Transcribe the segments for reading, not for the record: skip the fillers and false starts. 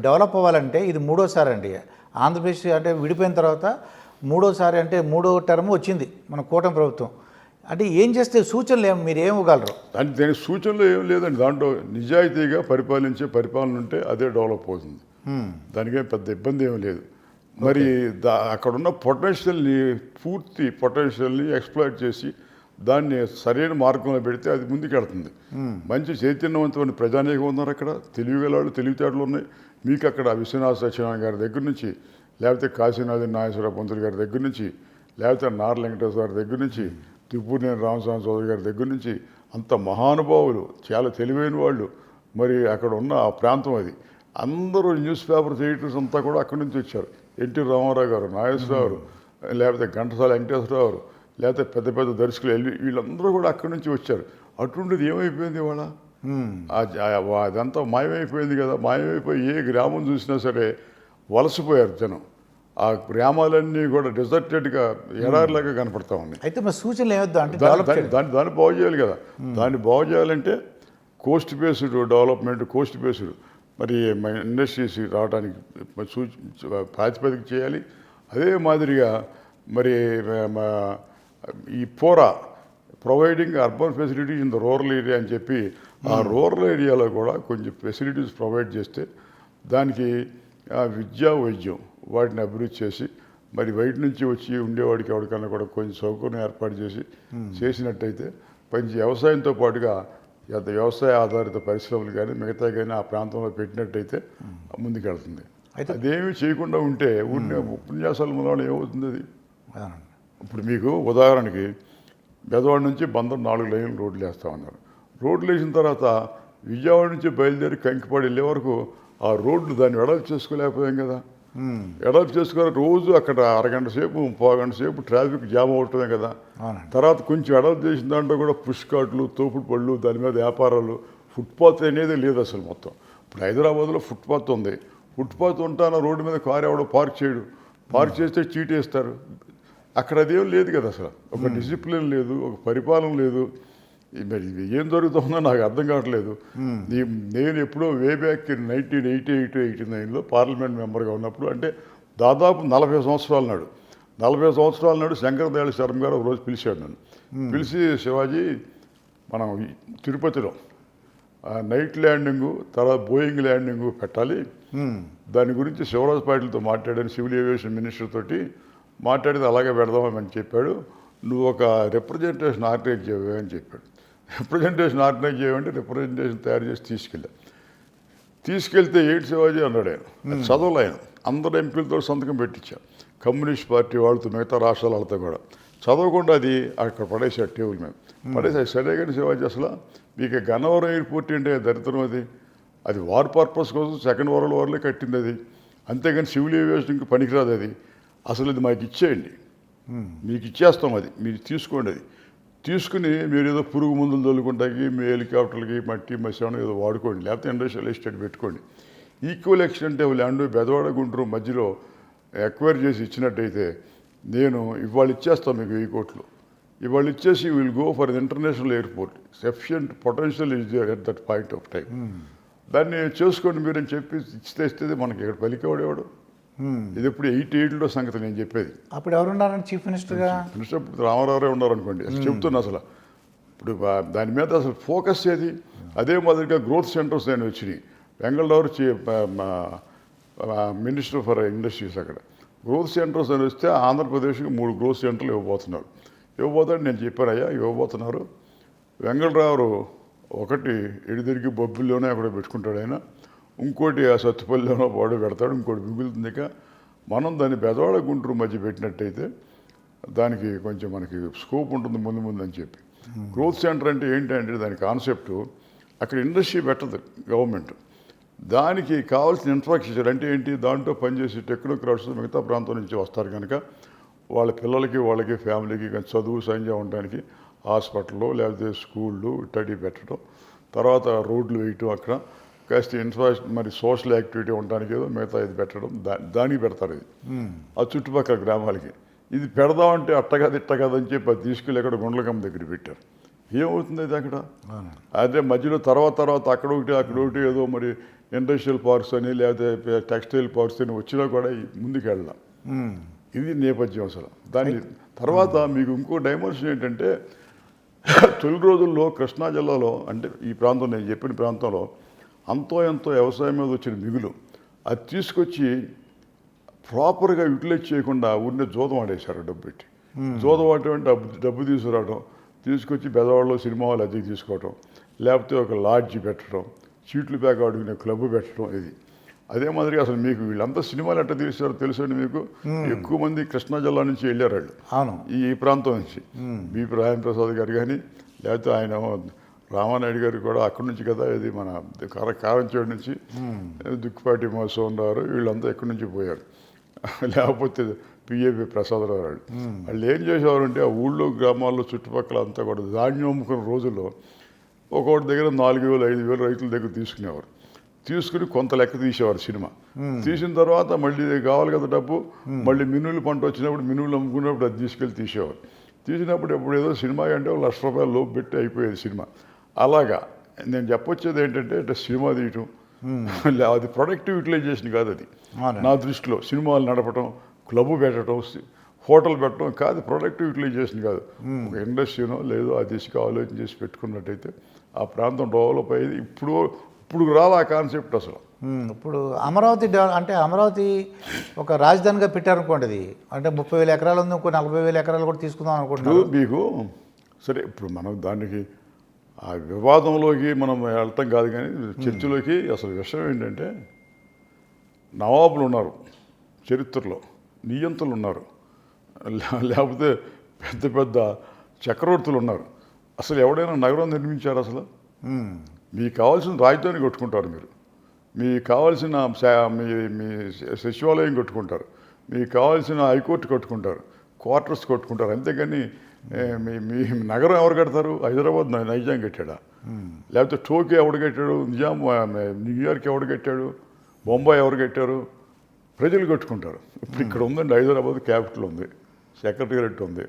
Develop అవ్వాలంటే ఇది మూడోసారి అండి. ఆంధ్రప్రదేశ్ అంటే విడిపోయిన తర్వాత మూడోసారి అంటే మూడో టర్మ్ వచ్చింది మన కూటమి ప్రభుత్వం. అంటే ఏం చేస్తే సూచనలు మీరు ఏమి ఇవ్వగలరు? అంటే దానికి సూచనలు ఏం లేదండి. దాంట్లో నిజాయితీగా పరిపాలించే పరిపాలన ఉంటే అదే డెవలప్ అవుతుంది. దానికేం పెద్ద ఇబ్బంది ఏమి లేదు. మరి అక్కడున్న పొటెన్షియల్ని పూర్తి పొటెన్షియల్ని ఎక్స్ప్లాయిట్ చేసి దాన్ని సరైన మార్గంలో పెడితే అది ముందుకెళ్తుంది. మంచి చైతన్యవంతమైన ప్రజానీకం ఉన్నారు అక్కడ, తెలివిగలవాళ్ళు, తెలివితేటలు ఉన్నాయి. మీకు అక్కడ విశ్వనాథ సత్యనారాయణ గారి దగ్గర నుంచి, లేకపోతే కాశీనాథ్ నాగేశ్వరరావు పంతులు గారి దగ్గర నుంచి, లేకపోతే నార వెంకటేశ్వర గారి దగ్గర నుంచి, త్రిపూర్నేని రామస్వామి చౌదరి గారి దగ్గర నుంచి అంత మహానుభావులు, చాలా తెలివైన వాళ్ళు. మరి అక్కడ ఉన్న ఆ ప్రాంతం అది. అందరూ న్యూస్ పేపర్ ఎడిటర్స్ అంతా కూడా అక్కడి నుంచి వచ్చారు. ఎన్టీ రామారావు గారు, నాగేశ్వరరావు గారు, లేకపోతే ఘంటసాల వెంకటేశ్వరరావు గారు, లేకపోతే పెద్ద పెద్ద దర్శకులు వీళ్ళందరూ కూడా అక్కడి నుంచి వచ్చారు. అటువంటిది ఏమైపోయింది ఇవాళ? అదంతా మాయమైపోయింది కదా. మాయమైపోయి ఏ గ్రామం చూసినా సరే వలసపోయారు జనం. ఆ గ్రామాలన్నీ కూడా డిజర్టెడ్గా ఎడారిలాగా కనపడతా ఉన్నాయి. అయితే మరి సూచనలు ఏమొద్దు అంటే దాన్ని బాగు చేయాలి కదా. దాన్ని బాగు చేయాలంటే Coast based development, Coast based మరి ఇండస్ట్రీస్ రావడానికి ప్రాతిపదిక చేయాలి. అదే మాదిరిగా మరి ఈ పోరా providing urban facilities in the rural area అని చెప్పి ఆ రూరల్ ఏరియాలో కూడా కొంచెం ఫెసిలిటీస్ ప్రొవైడ్ చేస్తే దానికి విద్యా వైద్యం వాటిని అభివృద్ధి చేసి మరి బయట నుంచి వచ్చి ఉండేవాడికి ఎవరికన్నా కూడా కొంచెం సౌకర్యం ఏర్పాటు చేసినట్టయితే కొంచెం వ్యవసాయంతో పాటుగా వ్యవసాయ ఆధారిత పరిశ్రమలు కానీ మిగతా కానీ ఆ ప్రాంతంలో పెట్టినట్టయితే ముందుకెళ్తుంది. అదేమీ చేయకుండా ఉంటే ఉపన్యాసాల మూలన ఏమవుతుంది అది? ఇప్పుడు మీకు ఉదాహరణకి బెదవాడ నుంచి బందర్ 4 లైన్లు రోడ్లు వేస్తా ఉన్నారు. రోడ్లు వేసిన తర్వాత విజయవాడ నుంచి బయలుదేరి కంకిపాడు వెళ్ళే వరకు ఆ రోడ్లు దాన్ని వెడల్పు చేసుకోలేకపోయాం కదా. వెడల్పు చేసుకుని రోజు అక్కడ అరగంట సేపు 30 గంట సేపు ట్రాఫిక్ జామ్ అవటమే కదా. తర్వాత కొంచెం వెడల్పు చేసిన దాంట్లో కూడా పుష్ కార్ట్లు, తోపుడు పళ్ళు, దాని మీద వ్యాపారాలు, ఫుట్పాత్ అనేది లేదు అసలు మొత్తం. ఇప్పుడు హైదరాబాద్లో ఫుట్పాత్ ఉంది. ఫుట్పాత్ ఉంటాన రోడ్డు మీద కారు ఎవడో పార్క్ చేయడు. పార్క్ చేస్తే చీటేస్తారు. అక్కడ అదేం లేదు కదా అసలు. ఒక డిసిప్లిన్ లేదు, ఒక పరిపాలన లేదు. మరి ఏం జరుగుతుందో నాకు అర్థం కావట్లేదు. నేను ఎప్పుడో వే బ్యాక్ 1988-89లో పార్లమెంట్ మెంబర్గా ఉన్నప్పుడు, అంటే దాదాపు 40 సంవత్సరాల నాడు 40 సంవత్సరాల నాడు శంకర దయాళ శర్మ గారు ఒకరోజు పిలిచాడు నన్ను. పిలిచి, శివాజీ మనం తిరుపతిలో నైట్ ల్యాండింగు తర్వాత బోయింగ్ ల్యాండింగు పెట్టాలి, దాని గురించి శివరాజ్ పాటిల్తో మాట్లాడాను, సివిల్ ఏవియేషన్ మినిస్టర్ తోటి మాట్లాడితే అలాగే పెడదామని చెప్పాడు. నువ్వు ఒక రిప్రజెంటేషన్ ఆర్గనైజ్ చేయవే అని చెప్పాడు. రిప్రజెంటేషన్ ఆర్గనైజ్ చేయమంటే రిప్రజెంటేషన్ తయారు చేసి తీసుకెళ్తే ఏంటి శివాజీ అన్నాడు ఆయన. చదవలే ఆయన. అందరు ఎంపీలతో సంతకం పెట్టించారు, కమ్యూనిస్ట్ పార్టీ వాళ్ళతో, మిగతా రాష్ట్రాల వాళ్ళతో కూడా. చదవకుండా అది అక్కడ పడేసాడు, టేబుల్ మీద పడేసాడు. సరే కానీ శివాజీ, అసలు మీకు గన్నవరం ఎయిర్పోర్ట్ అంటే దరిద్రం అది వార్ పర్పస్ కోసం సెకండ్ వరల్డ్ వార్లో కట్టింది అది, అంతేగాని సివిల్ ఏవియేషన్కి పనికిరాదు అది. అసలు ఇది మాకు ఇచ్చేయండి, మీకు ఇచ్చేస్తాం, అది మీరు తీసుకోండి. అది తీసుకుని మీరు ఏదో పురుగు మందులు చల్లుకుంటాకి, మీ హెలికాప్టర్లకి మట్టి మసానం ఏదో వాడుకోండి, లేకపోతే ఇండస్ట్రియల్ ఎస్టేట్ పెట్టుకోండి. ఈక్వల్ ఎక్స్టెంట్ ల్యాండ్ బెదవాడ గుంటూరు మధ్యలో ఎక్వైర్ చేసి ఇచ్చినట్టయితే నేను ఇవాళ ఇచ్చేస్తాను మీకు 1000 కోట్లు. ఇవాళ ఇచ్చేసి will go for international airport. Sufficient potential is there at that point of time. దాన్ని చేసుకోండి మీరు అని చెప్పి ఇస్తే మనకి ఇక్కడ పలికేవాడేవాడు. ఇది ఇప్పుడు 88లో సంగతి నేను చెప్పేది. అప్పుడు ఎవరున్నారండి చీఫ్ మినిస్టర్గా? మినిస్టర్ ఇప్పుడు రామారావు ఉన్నారనుకోండి. అసలు చెప్తున్నా అసలు ఇప్పుడు దాని మీద అసలు ఫోకస్ ఏది? అదే మాదిరిగా గ్రోత్ సెంటర్స్ అని వచ్చినాయి. వెంగళరావు మినిస్టర్ ఫర్ ఇండస్ట్రీస్ అక్కడ గ్రోత్ సెంటర్స్ అని వస్తే ఆంధ్రప్రదేశ్కి 3 గ్రోత్ సెంటర్లు ఇవ్వబోతాడు. నేను చెప్పానయ్యా ఇవ్వబోతున్నారు. వెంగళరావు ఒకటి ఎడిదిరిగి బొబ్బిల్లోనే అక్కడ పెట్టుకుంటాడు ఆయన, ఇంకోటి ఆ సత్తుపల్లిలోనో వాడు పెడతాడు, ఇంకోటి మిగులుతుందిక. మనం దాన్ని బెదవాడ గుంటూరు మధ్య పెట్టినట్టయితే దానికి కొంచెం మనకి స్కోప్ ఉంటుంది ముందు అని చెప్పి. గ్రోత్ సెంటర్ అంటే ఏంటంటే దాని కాన్సెప్టు అక్కడ ఇండస్ట్రీ పెట్టదు గవర్నమెంట్. దానికి కావాల్సిన ఇన్ఫ్రాస్ట్రక్చర్ అంటే ఏంటి, దాంట్లో పనిచేసే టెక్నోక్రాట్స్ మిగతా ప్రాంతం నుంచి వస్తారు కనుక వాళ్ళ పిల్లలకి వాళ్ళకి ఫ్యామిలీకి చదువు సంజా ఉండడానికి హాస్పిటల్లో లేకపోతే స్కూళ్ళు ఇట్టడి పెట్టడం, తర్వాత రోడ్లు వేయటం, అక్కడ కాస్త మరి సోషల్ యాక్టివిటీ ఉండడానికి ఏదో మిగతా ఇది పెట్టడం, దానికి పెడతారు. ఇది ఆ చుట్టుపక్కల గ్రామాలకి ఇది పెడదామంటే అట్టకాదు ఇట్టకాదని చెప్పి అది తీసుకెళ్ళి అక్కడ గుండ్లకమ్మ దగ్గర పెట్టారు. ఏమవుతుంది అది అక్కడ? అవునండి. అదే మధ్యలో తర్వాత అక్కడ ఒకటి ఏదో మరి ఇండస్ట్రియల్ పార్క్స్ అని లేకపోతే టెక్స్టైల్ పార్క్స్ అని వచ్చినా కూడా ముందుకు వెళ్ళాం. మ్మ్. ఇది నేపథ్యం అసలు. దాని తర్వాత మీకు ఇంకో డైమెన్షన్ ఏంటంటే తొలి రోజుల్లో కృష్ణా జిల్లాలో అంటే ఈ ప్రాంతం నేను చెప్పిన ప్రాంతంలో అంతో ఎంతో వ్యవసాయం మీద వచ్చిన మిగులు అది తీసుకొచ్చి ప్రాపర్గా యూటిలైజ్ చేయకుండా ఊరినే జోదం ఆడేశారు డబ్బు పెట్టి. జోదం ఆడటం డబ్బు తీసుకురావడం, తీసుకొచ్చి బెదవాడలో సినిమా హాల్ అద్దెకి తీసుకోవటం, లేకపోతే ఒక లాడ్జి పెట్టడం, చీట్లు ప్యాక్ ఆడుకునే క్లబ్ పెట్టడం. ఇది అదే మాదిరిగా అసలు మీకు వీళ్ళంతా సినిమాలు ఎట్లా తీశారో తెలుసండి మీకు. ఎక్కువ మంది కృష్ణా జిల్లా నుంచి వెళ్ళారు వాళ్ళు అవును. ఈ ప్రాంతం నుంచి. బీపీ రాజప్రసాద్ గారు కానీ లేకపోతే ఆయన రామానాయుడు గారు కూడా అక్కడి నుంచి కదా, ఇది మన కారంచేడు నుంచి దుక్కిపాటి మోహన్ గారు వీళ్ళంతా ఎక్కడి నుంచి పోయారు. లేకపోతే పిఏపి ప్రసాదరావు వాళ్ళు వాళ్ళు ఏం చేసేవారంటే ఆ ఊళ్ళో గ్రామాల్లో చుట్టుపక్కల అంతా కూడా ధాన్యం అమ్ముకున్న రోజుల్లో ఒక్కొక్కటి దగ్గర 4,000 5,000 రైతుల దగ్గర తీసుకునేవారు. తీసుకుని కొంత లెక్క తీసేవారు సినిమా. తీసిన తర్వాత మళ్ళీ కావాలి కదా డబ్బు, మళ్ళీ మినువులు పంట వచ్చినప్పుడు మినువులు అమ్ముకున్నప్పుడు అది తీసుకెళ్ళి తీసేవారు. తీసినప్పుడు ఎప్పుడు ఏదో సినిమా అంటే ₹1,00,000 లోపు పెట్టి అయిపోయేది సినిమా. అలాగా నేను చెప్పొచ్చేది ఏంటంటే అంటే సినిమా తీయటం అది ప్రొడక్టివ్ యూటిలైజేషన్ కాదు. అది నా దృష్టిలో సినిమాలు నడపటం, క్లబ్ పెట్టడం, హోటల్ పెట్టడం కాదు, ప్రొడక్టివ్ యూటిలైజేషన్ కాదు. ఒక ఇండస్ట్రీనో లేదో ఆ దిశగా ఆలోచన చేసి పెట్టుకున్నట్టయితే ఆ ప్రాంతం డెవలప్ అయ్యేది. ఇప్పుడు రాలే ఆ కాన్సెప్ట్ అసలు. ఇప్పుడు అమరావతి అంటే అమరావతి ఒక రాజధానిగా పెట్టారనుకోండి. అది అంటే 30,000 ఎకరాలు ఉంది, ఇంకో 40,000 ఎకరాలు కూడా తీసుకుందాం అనుకుంటున్నారు. మీకు సరే ఇప్పుడు మనం దానికి ఆ వివాదంలోకి మనం వెళ్తాం కాదు, కానీ చర్చలోకి అసలు విషయం ఏంటంటే నవాబులు ఉన్నారు చరిత్రలో, నియంతలు ఉన్నారు, లేకపోతే పెద్ద పెద్ద చక్రవర్తులు ఉన్నారు. అసలు ఎవడైనా నగరం నిర్మించారు అసలు? మీకు కావాల్సిన రాజధాని కొట్టుకుంటారు మీరు, మీకు కావాల్సిన మీ సచివాలయం కొట్టుకుంటారు, మీకు కావాల్సిన హైకోర్టు కొట్టుకుంటారు, క్వార్టర్స్ కొట్టుకుంటారు. అంతేగాని మీ నగరం ఎవరు కడతారు? హైదరాబాద్ నైజాం కట్టాడా? లేకపోతే టోక్యో ఎవడు కట్టాడు? న్యూయార్క్ ఎవడు కట్టాడు? బొంబాయి ఎవరు కట్టారు? ప్రజలు కట్టుకుంటారు. ఇప్పుడు ఇక్కడ ఉందండి హైదరాబాద్ క్యాపిటల్ ఉంది, సెక్రటేరియట్ ఉంది.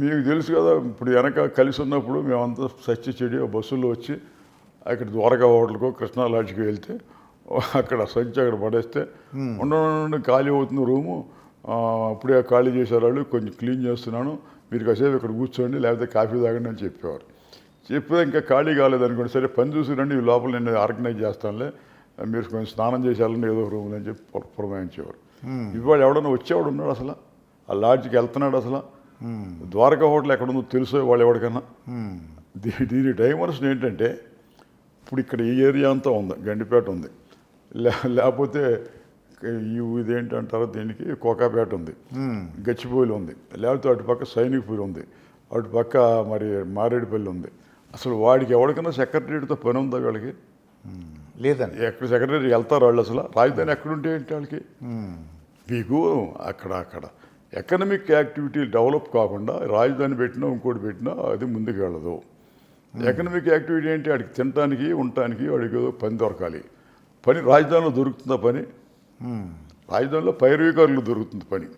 మీకు తెలుసు కదా, ఇప్పుడు వెనక కలిసి ఉన్నప్పుడు మేమంతా సచ్చి చెడి బస్సుల్లో వచ్చి అక్కడ ద్వారకా హోటల్కో కృష్ణా లాడ్జ్కి వెళ్తే అక్కడ సంచి అక్కడ పడేస్తే ఉండ ఖాళీ అవుతుంది రూము, అప్పుడే ఖాళీ చేశారు వాళ్ళు, కొంచెం క్లీన్ చేస్తున్నాను, మీరు కాసేపు ఇక్కడ కూర్చోండి లేకపోతే కాఫీ తాగండి అని చెప్పేవారు. చెప్పితే ఇంకా ఖాళీ కాలేదనుకోండి, సరే పని చూసిరండి, ఈ లోపల నేను ఆర్గనైజ్ చేస్తానులే, మీరు కొంచెం స్నానం చేసేయాలని ఏదో రూమ్ అని చెప్పి పురమాయించేవారు. ఇవాళ ఎవడన్నా వచ్చేవాడు ఉన్నాడు అసలు? ఆ లాడ్జ్కి వెళ్తున్నాడు అసలు? ద్వారకా హోటల్ ఎక్కడుందో తెలుసో వాళ్ళు ఎవరికన్నా? దీని డైమెన్షన్ ఏంటంటే ఇప్పుడు ఇక్కడ ఈ ఏరియా అంతా ఉంది, గండిపేట ఉంది, లేకపోతే ఇదేంటంటారో దీనికి కోకాపేట ఉంది, గచ్చిబౌలి ఉంది, లేకపోతే అటుపక్క సైనిక్పూర్ ఉంది, అటుపక్క మరి మారేడుపల్లి ఉంది. అసలు వాడికి ఎవరికైనా సెక్రటరీతో పని ఉందా వాళ్ళకి? లేదండి. ఎక్కడ సెక్రటరీ వెళ్తారు వాళ్ళు అసలు? రాజధాని ఎక్కడుంటే ఏంటి వాళ్ళకి? మీకు అక్కడ ఎకనమిక్ యాక్టివిటీ డెవలప్ కాకుండా రాజధాని పెట్టినా ఇంకోటి పెట్టినా అది ముందుకు వెళ్ళదు. ఎకనమిక్ యాక్టివిటీ ఏంటి? వాడికి తినడానికి ఉండటానికి వాడికి పని దొరకాలి. పని రాజధానిలో దొరుకుతుందా? పని రాజధానిలో పైరవీకారులు దొరుకుతుంది పని,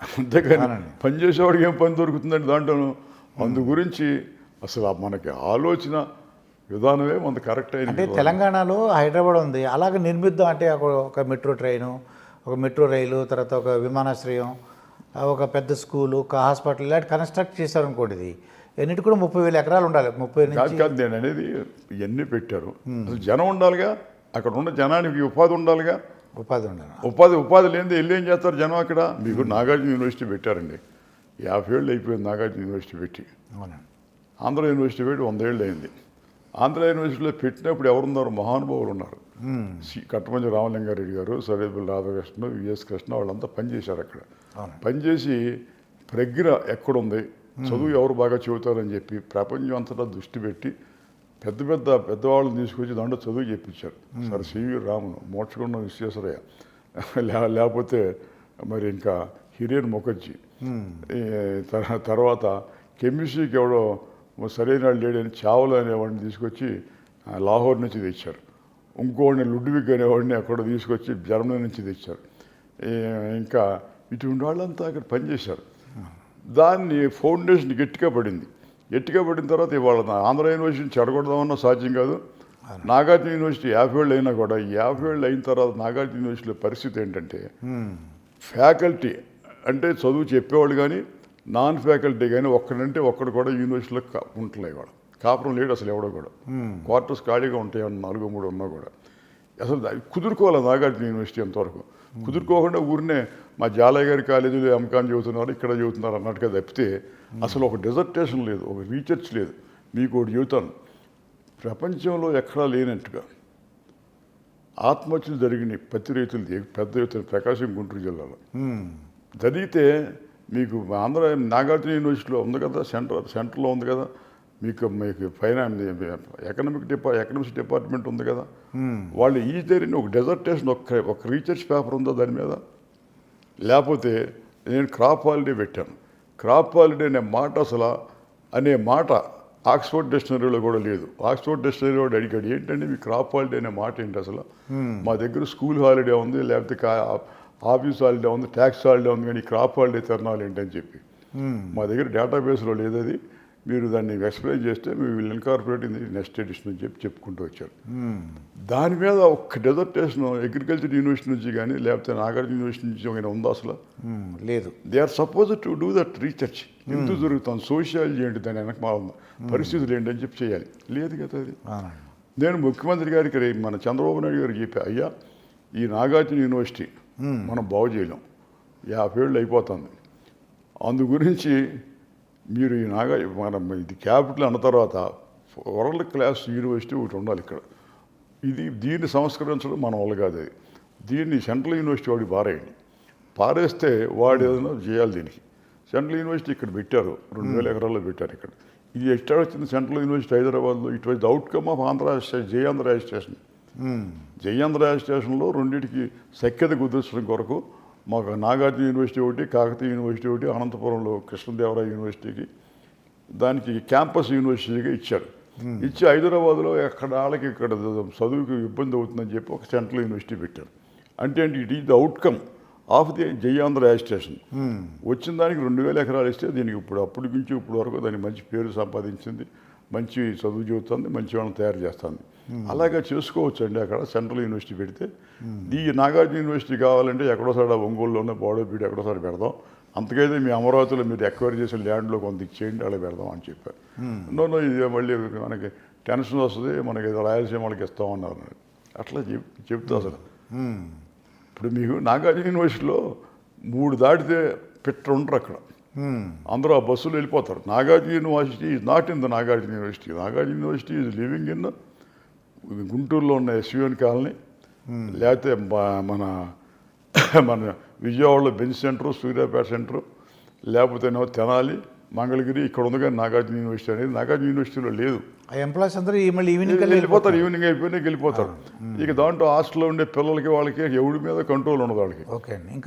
అంతేకాని పని చేసేవాడికి ఏం పని దొరుకుతుందండి దాంట్లోనూ? అందు గురించి అసలు మనకి ఆలోచన విధానమే మన కరెక్ట్ అయింది. అంటే తెలంగాణలో హైదరాబాద్ ఉంది, అలాగే నిర్మిద్దాం అంటే ఒక మెట్రో ట్రైను, ఒక మెట్రో రైలు, తర్వాత ఒక విమానాశ్రయం, ఒక పెద్ద స్కూలు, ఒక హాస్పిటల్ ఇలాంటి కన్స్ట్రక్ట్ చేశారనుకోండి. ఇది ఎన్నిటి కూడా 30,000 ఎకరాలు ఉండాలి. 30 కాదు నేను అనేది ఇవన్నీ పెట్టారు. అసలు జనం ఉండాలిగా, అక్కడ ఉన్న జనానికి ఉపాధి ఉండాలిగా. ఉపాధి ఉండాలి. ఉపాధి లేనిదే వెళ్ళి ఏం చేస్తారు జనం అక్కడ? మీకు నాగార్జున యూనివర్సిటీ పెట్టారండి, 50 ఏళ్ళు అయిపోయింది నాగార్జున యూనివర్సిటీ పెట్టి. అవునండి. ఆంధ్ర యూనివర్సిటీ పెట్టి 100 ఏళ్ళు అయింది. ఆంధ్ర యూనివర్సిటీలో పెట్టినప్పుడు ఎవరున్నారు? మహానుభావులు ఉన్నారు. కట్టమంచి రామలింగారెడ్డి గారు, సరేపల్లి రాధాకృష్ణ, విఎస్ కృష్ణ వాళ్ళంతా పనిచేశారు అక్కడ. పనిచేసి ప్రజ్ఞ ఎక్కడుంది, చదువు ఎవరు బాగా చెబుతారని చెప్పి ప్రపంచం అంతటా దృష్టి పెట్టి పెద్దవాళ్ళని తీసుకొచ్చి దాంట్లో చదువు చెప్పించారు. సరే సివి రామన్, మోక్షగుండం విశ్వేశ్వరయ్య, లేకపోతే మరి ఇంకా హిరేన్ ముఖర్జీ, తర్వాత కెమిస్ట్రీకి ఎవడో సరైన లేడీ అని చావలు అనేవాడిని తీసుకొచ్చి లాహోర్ నుంచి తెచ్చారు. ఇంకోడిని లుడ్విగ్ అనేవాడిని అక్కడ తీసుకొచ్చి జర్మనీ నుంచి తెచ్చారు. ఇంకా ఇటువంటి వాళ్ళంతా అక్కడ పనిచేశారు. దాన్ని ఫౌండేషన్ గట్టిగా పడింది. ఎట్టిగా పడిన తర్వాత ఇవాళ ఆంధ్ర యూనివర్సిటీని చెడగొడదామన్నా సాధ్యం కాదు. నాగార్జున యూనివర్సిటీ 50 ఏళ్ళు అయినా కూడా 50 ఏళ్ళు అయిన తర్వాత నాగార్జున యూనివర్సిటీలో పరిస్థితి ఏంటంటే ఫ్యాకల్టీ అంటే చదువు చెప్పేవాళ్ళు కానీ నాన్ ఫ్యాకల్టీ కానీ ఒక్కడంటే ఒక్కడు కూడా యూనివర్సిటీలో ఉంటలేదు. వాడు కాపురం లేడు అసలు ఎవడో కూడా. క్వార్టర్స్ ఖాళీగా ఉంటాయి 4, 3 ఉన్నా కూడా. అసలు కుదురుకోవాలి నాగార్జున యూనివర్సిటీ అంతవరకు. కుదురుకోకుండా ఊరినే మా జాలయ్య గారి కాలేజీలో ఎంకాన్ చదువుతున్నారు, ఇక్కడ చదువుతున్నారు అన్నట్టుగా తప్పితే అసలు ఒక డిజర్టేషన్ లేదు, ఒక రీసెర్చ్ లేదు. మీకు ఒకటి చెబుతాను, ప్రపంచంలో ఎక్కడా లేనట్టుగా ఆత్మహత్యలు జరిగినాయి పత్తి రైతులు పెద్ద ఎత్తున ప్రకాశం గుంటూరు జిల్లాలో. చదివితే మీకు ఆంధ్ర నాగార్జున యూనివర్సిటీలో ఉంది కదా, సెంటర్లో ఉంది కదా, మీకు ఎకనామిక్స్ డిపార్ట్మెంట్ ఉంది కదా, వాళ్ళు ఈ జరిగిన ఒక డెజర్టేషన్ ఒక రీసెర్చ్ పేపర్ ఉందో దాని మీద. లేకపోతే నేను క్రాప్ హాలిడే పెట్టాను. క్రాప్ హాలిడే అనే మాట ఆక్స్ఫర్డ్ డిక్షనరీలో కూడా లేదు. ఆక్స్ఫర్డ్ డిక్షనరీ కూడా అడిగాడు ఏంటంటే మీ క్రాప్ హాలిడే అనే మాట ఏంటి అసలు. మా దగ్గర స్కూల్ హాలిడే ఉంది, లేకపోతే ఆఫీస్ హాలిడే ఉంది, ట్యాక్స్ హాలిడే ఉంది, కానీ క్రాప్ హాలిడే తిరణాలు ఏంటని చెప్పి మా దగ్గర డేటాబేస్లో లేదు. అది మీరు దాన్ని ఎక్స్ప్లెయిన్ చేస్తే మీ will incorporate in the next edition అని చెప్పుకుంటూ వచ్చారు. దాని మీద ఒక్క డెజర్టేషన్ అగ్రికల్చర్ యూనివర్సిటీ నుంచి కానీ లేకపోతే నాగార్జున యూనివర్సిటీ నుంచి ఏమైనా ఉందా అసలు? లేదు. They are suppose to do that research. ఎందుకు జరుగుతుంది, సోషియాలజీ ఏంటి, దాని వెనక మా పరిస్థితులు ఏంటి అని చెప్పి చేయాలి. లేదు కదా అది. నేను ముఖ్యమంత్రి గారికి మన చంద్రబాబు నాయుడు గారికి చెప్పా, అయ్యా ఈ నాగార్జున యూనివర్సిటీ మనం బాగు చేయలేం, 50 ఏళ్ళు అయిపోతుంది. అందు గురించి మీరు ఈ ఇది క్యాపిటల్ అన్న తర్వాత వరల్డ్ క్లాస్ యూనివర్సిటీ ఒకటి ఉండాలి ఇక్కడ. దీన్ని సంస్కరించడం మన వల్ల కాదు. అది దీన్ని సెంట్రల్ యూనివర్సిటీ వాడికి పారేస్తే వాడు ఏదైనా చేయాలి. దీనికి సెంట్రల్ యూనివర్సిటీ ఇక్కడ పెట్టారు, 2000 ఎకరాల్లో పెట్టారు. ఇక్కడ ఇది ఎక్కడ వచ్చింది సెంట్రల్ యూనివర్సిటీ హైదరాబాద్లో. It was the outcome of Jayandhra registration. Jayandhra రిజిస్ట్రేషన్లో రెండింటికి సఖ్యత కుదిర్చడం కొరకు మాకు నాగార్జున యూనివర్సిటీ ఒకటి, కాకతీయ యూనివర్సిటీ ఒకటి, అనంతపురంలో కృష్ణదేవరాయ యూనివర్సిటీకి దానికి క్యాంపస్ యూనివర్సిటీగా ఇచ్చారు. ఇచ్చి హైదరాబాద్లో ఎక్కడ వాళ్ళకి ఇక్కడ చదువుకి ఇబ్బంది అవుతుందని చెప్పి ఒక సెంట్రల్ యూనివర్సిటీ పెట్టారు. అంటే it is the outcome of the Jaya Andhra registration. వచ్చిన దానికి 2000 ఎకరాలు ఇస్తే దీనికి అప్పటి నుంచి ఇప్పుడు వరకు దానికి మంచి పేరు సంపాదించింది, మంచి చదువు చెబుతుంది, మంచి వాళ్ళని తయారు చేస్తుంది. అలాగే చేసుకోవచ్చు అండి. అక్కడ సెంట్రల్ యూనివర్సిటీ పెడితే ఈ నాగార్జున యూనివర్సిటీ కావాలంటే ఎక్కడోసారి ఒంగోలులోనే బోడోపీడి ఎక్కడోసారి పెడదాం, అంతకైతే మీ అమరావతిలో మీరు ఎక్వైర్ చేసిన ల్యాండ్లో కొంత ఇచ్చేయండి, అలా పెడదాం అని చెప్పారు. నో ఇది మళ్ళీ మనకి టెన్షన్ వస్తుంది, మనకి రాయలసీమ వాళ్ళకి ఇస్తామన్నారు. అట్లా చెప్తా అసలు. ఇప్పుడు మీకు నాగార్జున యూనివర్సిటీలో 3 దాటితే ఉండరు అక్కడ. అందరూ ఆ బస్సులు వెళ్ళిపోతారు. Nagarjuna university is not in the Nagarjuna university. Nagarjuna university is living in గుంటూరులో ఉన్న ఎస్యూఎన్ కాలనీ, లేకపోతే మన విజయవాడలో బెంచ్ సెంటరు, సూర్యాపేట సెంటరు, లేకపోతే తెనాలి, మంగళగిరి, ఇక్కడ ఉంది. కానీ నాగార్జున యూనివర్సిటీ అనేది నాగార్జున యూనివర్సిటీలో లేదు. ఆ ఎంప్లాయీస్ అందరూ మళ్ళీ ఈవినింగ్ వెళ్ళిపోతారు. ఈవినింగ్ అయిపోయినా వెళ్ళిపోతారు. ఇక దాంట్లో హాస్టల్లో ఉండే పిల్లలకి వాళ్ళకి ఎవడి మీద కంట్రోల్ ఉండదు వాళ్ళకి. ఓకే అండి.